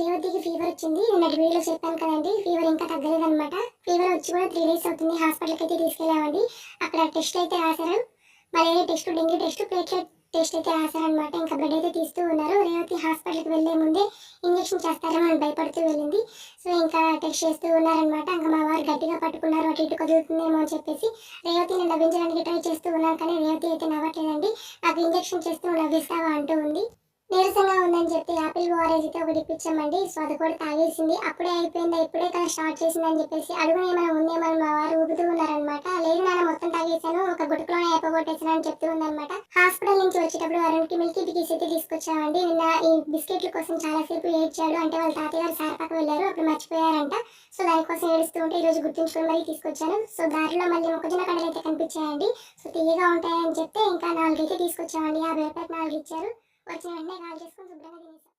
రేవతికి fever వచ్చింది. నిన్నటి వీడియోలో చెప్పాను కదండీ! ఫీవర్ ఇంకా తగ్గలేదనమాట. ఫీవర్ వచ్చి కూడా 3 డేస్ అవుతుంది. హాస్పిటల్‌కైతే తీసుకెళ్ళామండి. అక్కడ టెస్ట్ అయితే రాశారు. Malaria test, dengue test, platelet test అయితే రాశారనమాట. ఇంకా బ్లడ్ అయితే తీస్తూ ఉన్నారు. రేవతి హాస్పిటల్‌కి వెళ్ళే ముందే ఇంజెక్షన్ చేస్తారేమో అని భయపడుతూ వెళ్ళింది. సో, ఇంకా టెస్ట్ చేస్తూ ఉన్నారనమాట. ఇంక మా వారు గట్టిగా పట్టుకున్నారు. అటు ఇటు కదులుతుందేమో అని చెప్పేసి. రేవతిని నవ్వించడానికి ట్రై చేస్తూ ఉన్నారు. కానీ రేవతి అయితే నవ్వట్లేదండి. నాకు ఇంజెక్షన్ చేస్తూ నవ్విస్తావా అంటూ ఉంది. నీరసంగా ఉందని చెప్పి యాపిల్ ఓఆర్ఎస్ అయితే ఒకటి ఇప్పించామండి. సో, అది కూడా తాగేసింది. అప్పుడే అయిపోయిందా? ఇప్పుడే కదా స్టార్ట్ చేసిందని చెప్పేసి అడుగున ఏమైనా ఉందేమో అని మా వారు ఊపుతూ ఉన్నారనమాట. లేదు నాన్న మొత్తం తాగేసాను. ఒక గుటకలోనే అయిపోగొట్టేసాను అని చెప్తూ ఉందనమాట. హాస్పిటల్ నుంచి వచ్చేటప్పుడు వరుణ్‌కి మిల్కీ బికీస్ అయితే తీసుకొచ్చామండి. నిన్న ఈ బిస్కెట్ల కోసం చాలా సేపు ఏడ్చాడు. అంటే వాళ్ళ తాతయ్య గారు సార్పాక వెళ్ళారు. అప్పుడు మర్చిపోయారంట. సో, దానికోసం ఏడుస్తూ ఉంటే ఈరోజు గుర్తుంచుకొని మరీ తీసుకొచ్చాను. సో, దారిలో మళ్ళీ మొక్కజొన్న కడలు అయితే కనిపించాయండి. సో, తియ్యగా ఉంటాయని చెప్తే ఇంకా 4 అయితే తీసుకొచ్చామండి. 50 రూపాయలకి 4 ఇచ్చారు. వచ్చిన వెంటనే కాల్ చేసుకొని శుభ్రంగా తినేసాం.